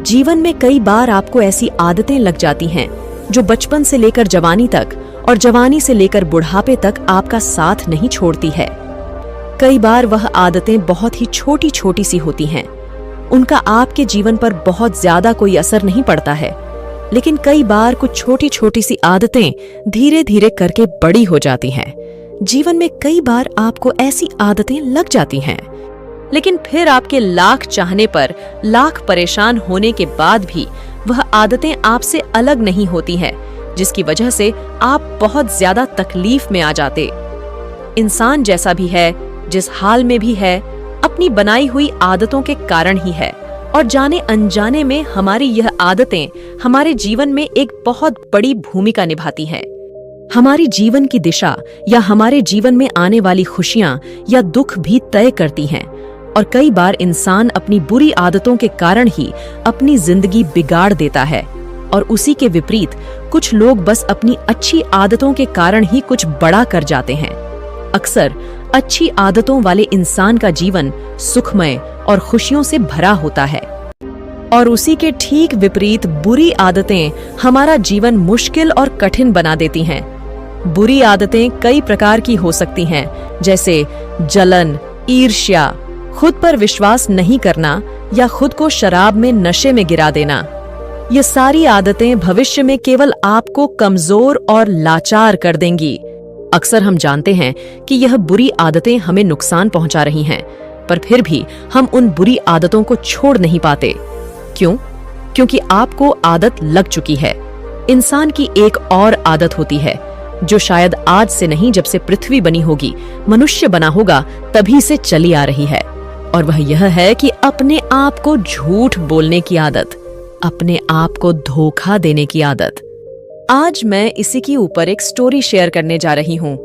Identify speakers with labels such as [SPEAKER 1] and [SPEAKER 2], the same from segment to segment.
[SPEAKER 1] जीवन में कई बार आपको ऐसी आदतें लग जाती हैं जो बचपन से लेकर जवानी तक और जवानी से लेकर बुढ़ापे तक आपका साथ नहीं छोड़ती है। कई बार वह आदतें बहुत ही छोटी छोटी सी होती हैं। उनका आपके जीवन पर बहुत ज्यादा कोई असर नहीं पड़ता है, लेकिन कई बार कुछ छोटी छोटी सी आदतें धीरे धीरे करके बड़ी हो जाती हैं। जीवन में कई बार आपको ऐसी आदतें लग जाती हैं, लेकिन फिर आपके लाख चाहने पर, लाख परेशान होने के बाद भी वह आदतें आपसे अलग नहीं होती हैं, जिसकी वजह से आप बहुत ज्यादा तकलीफ में आ जाते। इंसान जैसा भी है, जिस हाल में भी है, अपनी बनाई हुई आदतों के कारण ही है, और जाने अनजाने में हमारी यह आदतें हमारे जीवन में एक बहुत बड़ी भूमिका निभाती हैं। हमारी जीवन की दिशा या हमारे जीवन में आने वाली खुशियां या दुख भी तय करती हैं, और कई बार इंसान अपनी बुरी आदतों के कारण ही अपनी जिंदगी बिगाड़ देता है, और उसी के विपरीत कुछ लोग बस अपनी अच्छी आदतों के कारण ही कुछ बड़ा कर जाते हैं। अक्सर अच्छी आदतों वाले इंसान का जीवन सुखमय और खुशियों से भरा होता है, और उसी के ठीक विपरीत बुरी आदतें हमारा जीवन मुश्किल और कठिन बना देती हैं। बुरी आदतें कई प्रकार की हो सकती हैं, जैसे जलन, ईर्ष्या, खुद पर विश्वास नहीं करना या खुद को शराब में नशे में गिरा देना। ये सारी आदतें भविष्य में केवल आपको कमजोर और लाचार कर देंगी। अक्सर हम जानते हैं कि यह बुरी आदतें हमें नुकसान पहुंचा रही हैं, पर फिर भी हम उन बुरी आदतों को छोड़ नहीं पाते। क्यों? क्योंकि आपको आदत लग चुकी है। इंसान की एक और आदत होती है जो शायद आज से नहीं, जब से पृथ्वी बनी होगी, मनुष्य बना होगा, तभी से चली आ रही है, और वह यह है कि अपने आप को झूठ बोलने की आदत, अपने आप को धोखा देने की आदत। आज मैं इसी के ऊपर एक स्टोरी शेयर करने जा रही हूँ।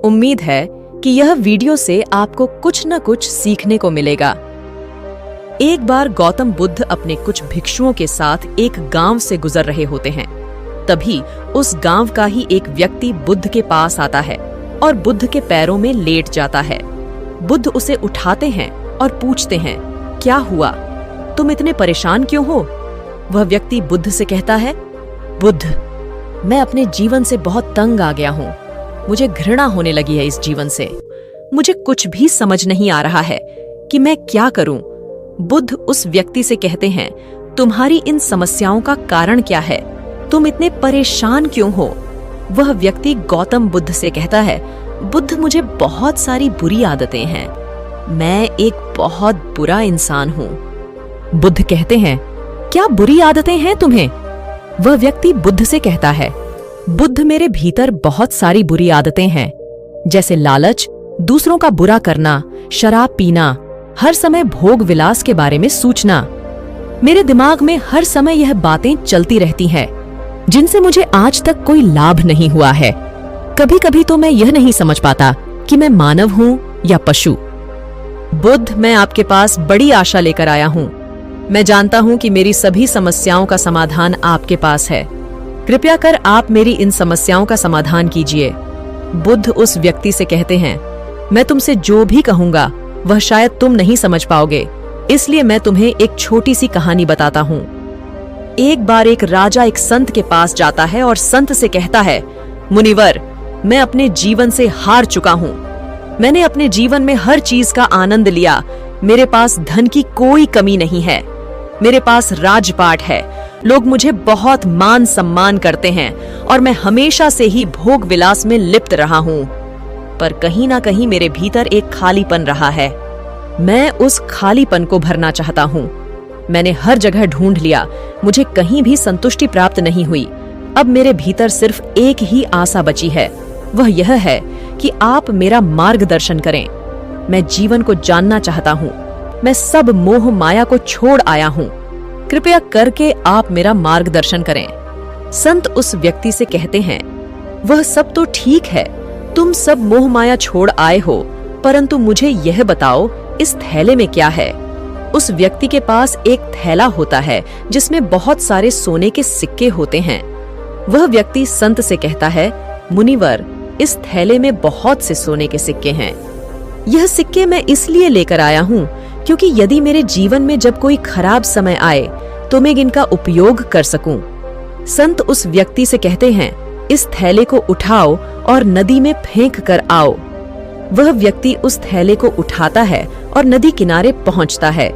[SPEAKER 1] उम्मीद है कि यह वीडियो से आपको कुछ न कुछ सीखने को मिलेगा। एक बार गौतम बुद्ध अपने कुछ भिक्षुओं के साथ एक गांव से गुजर रहे होते हैं। तभी उस गांव का ही एक व्यक्ति बुद्ध के पास आता है और बुद्ध के पैरों में लेट जाता है। बुद्ध उसे उठाते हैं और पूछते हैं, क्या हुआ? तुम इतने परेशान क्यों हो? वह व्यक्ति बुद्ध से कहता है, बुद्ध, मैं अपने जीवन से बहुत तंग आ गया हूँ। मुझे घृणा होने लगी है इस जीवन से। मुझे कुछ भी समझ नहीं आ रहा है कि मैं क्या करूं। बुद्ध उस व्यक्ति से कहते हैं, तुम्हारी इन समस्याओं का कारण क्या है? तुम इतने परेशान क्यों हो? वह व्यक्ति गौतम बुद्ध से कहता है, बुद्ध, मुझे बहुत सारी बुरी आदतें हैं। मैं एक बहुत बुरा इंसान हूँ। बुद्ध कहते हैं, क्या बुरी आदतें हैं तुम्हें? वह व्यक्ति बुद्ध से कहता है, बुद्ध, मेरे भीतर बहुत सारी बुरी आदतें हैं, जैसे लालच, दूसरों का बुरा करना, शराब पीना, हर समय भोग विलास के बारे में सोचना। मेरे दिमाग में हर समय यह बातें चलती रहती हैं, जिनसे मुझे आज तक कोई लाभ नहीं हुआ है। कभी कभी तो मैं यह नहीं समझ पाता कि मैं मानव हूँ या पशु। बुद्ध, मैं आपके पास बड़ी आशा लेकर आया हूँ। मैं जानता हूँ कि मेरी सभी समस्याओं का समाधान आपके पास है। कृपया कर आप मेरी इन समस्याओं का समाधान कीजिए। बुद्ध उस व्यक्ति से कहते हैं, मैं तुमसे जो भी कहूंगा वह शायद तुम नहीं समझ पाओगे, इसलिए मैं तुम्हें एक छोटी सी कहानी बताता हूँ। एक बार एक राजा एक संत के पास जाता है और संत से कहता है, मुनिवर, मैं अपने जीवन से हार चुका हूँ। मैंने अपने जीवन में हर चीज का आनंद लिया। मेरे पास धन की कोई कमी नहीं है। मेरे पास राजपाट है। लोग मुझे बहुत मान सम्मान करते हैं और मैं हमेशा से ही भोग विलास में लिप्त रहा हूँ। पर कहीं ना कहीं मेरे भीतर एक खालीपन रहा है। मैं उस खालीपन को भरना चाहता हूँ। मैंने हर जगह ढूंढ लिया, मुझे कहीं भी संतुष्टि प्राप्त नहीं हुई। अब मेरे भीतर सिर्फ एक ही आशा बची है, वह यह है कि आप मेरा मार्गदर्शन करें। मैं जीवन को जानना चाहता हूँ। मैं सब मोह माया को छोड़ आया हूँ। कृपया करके आप मेरा मार्गदर्शन करें। संत उस व्यक्ति से कहते हैं, वह सब तो ठीक है, तुम सब मोह माया छोड़ आए हो, परंतु मुझे यह बताओ, इस थैले में क्या है? उस व्यक्ति के पास एक थैला होता है जिसमें बहुत सारे सोने के सिक्के होते हैं। वह व्यक्ति संत से कहता है, मुनिवर, इस थैले में बहुत से सोने के सिक्के हैं। यह सिक्के मैं इसलिए लेकर आया हूँ क्योंकि यदि मेरे जीवन में जब कोई खराब समय आए तो मैं इनका उपयोग कर सकूं। संत उस व्यक्ति से कहते हैं, इस थैले को उठाओ और नदी में फेंक कर आओ। वह व्यक्ति उस थैले को उठाता है और नदी किनारे पहुंचता है।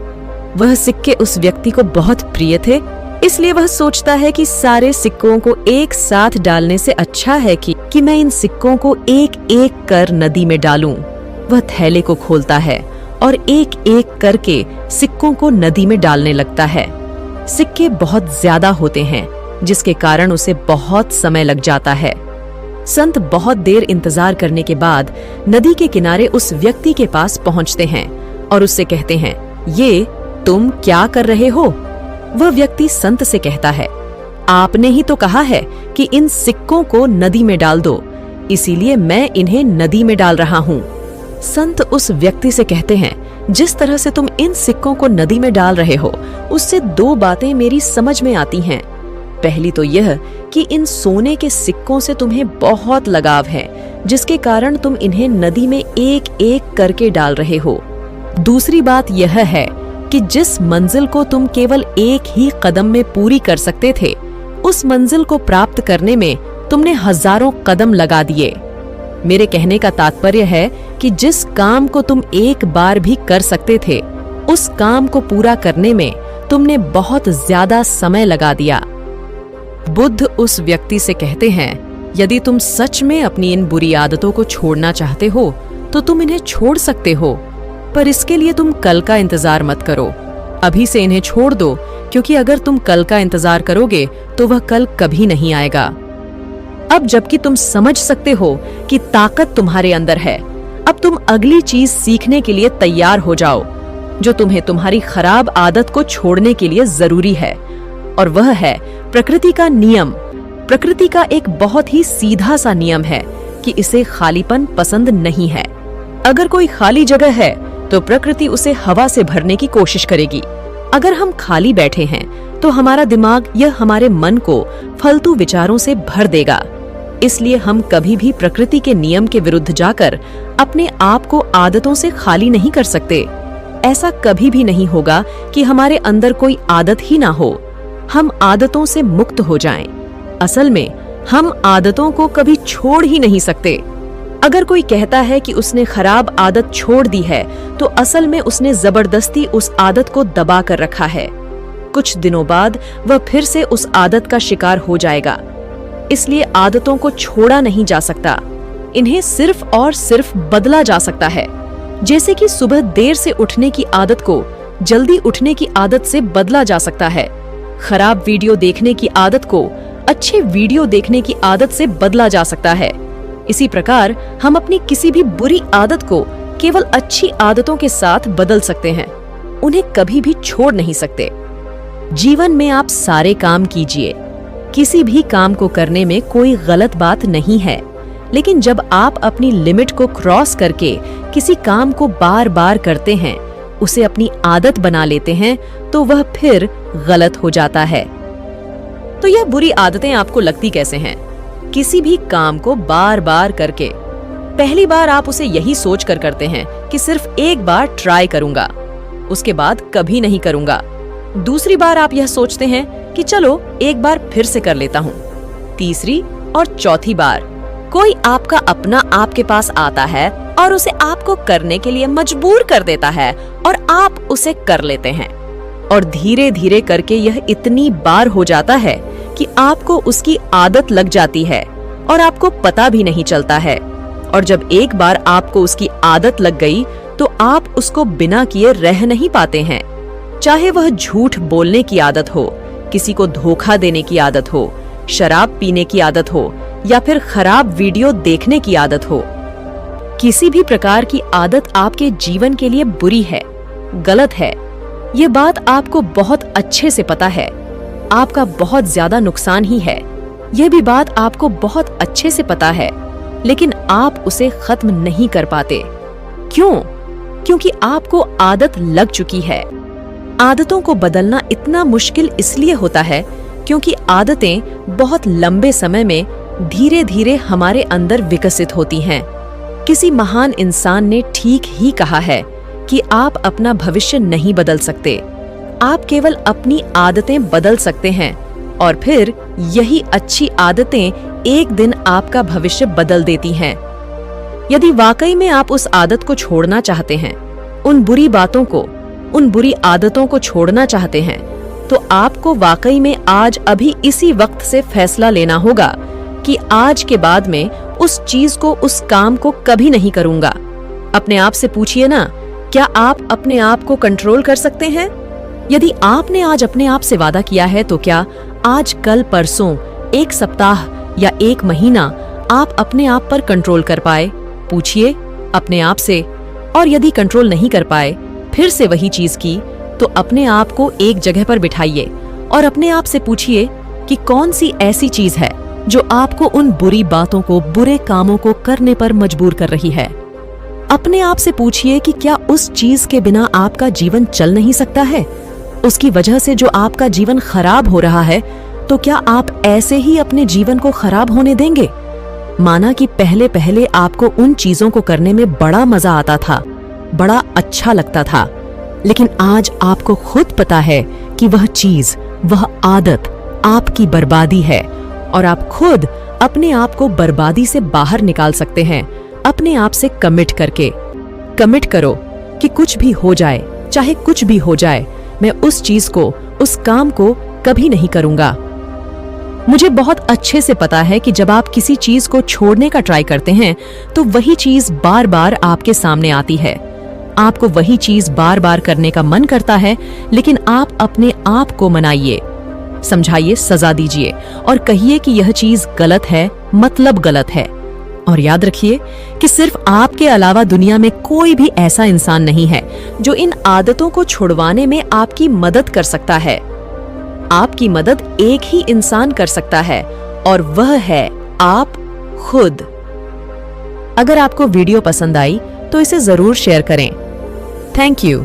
[SPEAKER 1] वह सिक्के उस व्यक्ति को बहुत प्रिय थे, इसलिए वह सोचता है कि सारे सिक्कों को एक साथ डालने से अच्छा है कि मैं इन सिक्कों को एक एक कर नदी में डालूं। वह थैले को खोलता है और एक एक करके सिक्कों को नदी में डालने लगता है। सिक्के बहुत ज्यादा होते हैं, जिसके कारण उसे बहुत समय लग जाता है। संत बहुत देर इंतजार करने के बाद नदी के किनारे उस व्यक्ति के पास पहुंचते हैं और उससे कहते हैं, ये तुम क्या कर रहे हो? वह व्यक्ति संत से कहता है, आपने ही तो कहा है कि इन सिक्कों को नदी में डाल दो, इसीलिए मैं इन्हें नदी में डाल रहा हूँ। संत उस व्यक्ति से कहते हैं, जिस तरह से तुम इन सिक्कों को नदी में डाल रहे हो, उससे दो बातें मेरी समझ में आती हैं। पहली तो यह कि इन सोने के सिक्कों से तुम्हें बहुत लगाव है, जिसके कारण तुम इन्हें नदी में एक एक करके डाल रहे हो। दूसरी बात यह है कि जिस मंजिल को तुम केवल एक ही कदम में पूरी कर सकते थे, उस मंजिल को प्राप्त करने में तुमने हजारों कदम लगा दिए। मेरे कहने का तात्पर्य है कि जिस काम को तुम एक बार भी कर सकते थे, उस काम को पूरा करने में तुमने बहुत ज्यादा समय लगा दिया। बुद्ध उस व्यक्ति से कहते हैं, यदि तुम सच में अपनी इन बुरी आदतों को छोड़ना चाहते हो तो तुम इन्हें छोड़ सकते हो, पर इसके लिए तुम कल का इंतजार मत करो। अभी से इन्हें छोड़ दो, क्योंकि अगर तुम कल का इंतजार करोगे तो वह कल कभी नहीं आएगा। अब जबकि तुम समझ सकते हो कि ताकत तुम्हारे अंदर है, अब तुम अगली चीज सीखने के लिए तैयार हो जाओ, जो तुम्हें तुम्हारी खराब आदत को छोड़ने के लिए जरूरी है, और वह है प्रकृति का नियम। प्रकृति का एक बहुत ही सीधा सा नियम है कि इसे खालीपन पसंद नहीं है। अगर कोई खाली जगह है तो प्रकृति उसे हवा से भरने की कोशिश करेगी। अगर हम खाली बैठे हैं तो हमारा दिमाग या हमारे मन को फालतू विचारों से भर देगा। इसलिए हम कभी भी प्रकृति के नियम के विरुद्ध जाकर अपने आप को आदतों से खाली नहीं कर सकते। ऐसा कभी भी नहीं होगा कि हमारे अंदर कोई आदत ही ना हो, हम आदतों से मुक्त हो जाएं। असल में हम आदतों को कभी छोड़ ही नहीं सकते। अगर कोई कहता है कि उसने खराब आदत छोड़ दी है, तो असल में उसने जबरदस्ती उस आदत को दबा कर रखा है। कुछ दिनों बाद वह फिर से उस आदत का शिकार हो जाएगा। इसलिए आदतों को छोड़ा नहीं जा सकता, इन्हें सिर्फ और सिर्फ बदला जा सकता है। जैसे कि सुबह देर से उठने की आदत को जल्दी उठने की आदत से बदला जा सकता है, खराब वीडियो देखने की आदत को अच्छे वीडियो देखने की आदत से बदला जा सकता है। इसी प्रकार हम अपनी किसी भी बुरी आदत को केवल अच्छी आदतों के साथ बदल सकते हैं, उन्हें कभी भी छोड़ नहीं सकते। जीवन में आप सारे काम कीजिए, किसी भी काम को करने में कोई गलत बात नहीं है, लेकिन जब आप अपनी लिमिट को क्रॉस करके किसी काम को बार बार करते हैं, उसे अपनी आदत बना लेते हैं, तो वह फिर गलत हो जाता है। तो यह बुरी आदतें आपको लगती कैसे हैं? किसी भी काम को बार बार करके। पहली बार आप उसे यही सोच कर करते हैं कि सिर्फ एक बार ट्राई करूंगा, उसके बाद कभी नहीं करूंगा। दूसरी बार आप यह सोचते हैं कि चलो एक बार फिर से कर लेता हूँ। तीसरी और चौथी बार कोई आपका अपना आपके पास आता है और उसे आपको करने के लिए मजबूर कर देता है और आप उसे कर लेते हैं, और धीरे धीरे करके यह इतनी बार हो जाता है कि आपको उसकी आदत लग जाती है और आपको पता भी नहीं चलता है। और जब एक बार आपको उसकी आदत लग गई तो आप उसको बिना किए रह नहीं पाते हैं। चाहे वह झूठ बोलने की आदत हो, किसी को धोखा देने की आदत हो, शराब पीने की आदत हो, या फिर खराब वीडियो देखने की आदत हो। किसी भी प्रकार की आदत आपके जीवन के लिए बुरी है, गलत है। ये बात आपको बहुत अच्छे से पता है, आपका बहुत ज्यादा नुकसान ही है। यह भी बात आपको बहुत अच्छे से पता है, लेकिन आप उसे खत्म नहीं कर पाते। क्यों? क्योंकि आपको आदत लग चुकी है। आदतों को बदलना इतना मुश्किल इसलिए होता है क्योंकि आदतें बहुत लंबे समय में धीरे धीरे हमारे अंदर विकसित होती हैं। किसी महान इंसान ने ठीक ही कहा है कि आप अपना भविष्य नहीं बदल सकते, आप केवल अपनी आदतें बदल सकते हैं और फिर यही अच्छी आदतें एक दिन आपका भविष्य बदल देती हैं। यदि वाकई में आप उस आदत को छोड़ना चाहते हैं, उन बुरी बातों को, उन बुरी आदतों को छोड़ना चाहते हैं, तो आपको वाकई में आज अभी इसी वक्त से फैसला लेना होगा कि आज के बाद में उस चीज को, उस काम को कभी नहीं करूंगा। अपने आप से पूछिए ना, क्या आप अपने आप को कंट्रोल कर सकते हैं? यदि आपने आज अपने आप से वादा किया है तो क्या आज, कल, परसों, एक सप्ताह या एक महीना आप अपने आप पर कंट्रोल कर पाए? पूछिए अपने आप से। और यदि कंट्रोल नहीं कर पाए, फिर से वही चीज की, तो अपने आप को एक जगह पर बिठाइए और अपने आप से पूछिए कि कौन सी ऐसी चीज है जो आपको उन बुरी बातों को, बुरे कामों को करने पर मजबूर कर रही है। अपने आप से पूछिए कि क्या उस चीज के बिना आपका जीवन चल नहीं सकता है? उसकी वजह से जो आपका जीवन खराब हो रहा है, तो क्या आप ऐसे ही अपने जीवन को खराब होने देंगे? माना कि पहले पहले आपको उन चीजों को करने में बड़ा मजा आता था, बड़ा अच्छा लगता था, लेकिन आज आपको खुद पता है कि वह चीज, वह आदत आपकी बर्बादी है और आप खुद अपने आप को बर्बादी से बाहर निकाल सकते हैं अपने आप से कमिट करके। कमिट करो कि कुछ भी हो जाए, चाहे कुछ भी हो जाए, मैं उस चीज को, उस काम को कभी नहीं करूंगा। मुझे बहुत अच्छे से पता है कि जब आप किसी चीज को छोड़ने का ट्राई करते हैं तो वही चीज बार बार आपके सामने आती है। आपको वही चीज बार बार करने का मन करता है, लेकिन आप अपने आप को मनाइए, समझाइए, सजा दीजिए और कहिए कि यह चीज गलत है, मतलब गलत है। और याद रखिए कि सिर्फ आपके अलावा दुनिया में कोई भी ऐसा इंसान नहीं है जो इन आदतों को छुड़वाने में आपकी मदद कर सकता है। आपकी मदद एक ही इंसान कर सकता है और वह है आप खुद। अगर आपको वीडियो पसंद आई तो इसे जरूर शेयर करें। Thank you.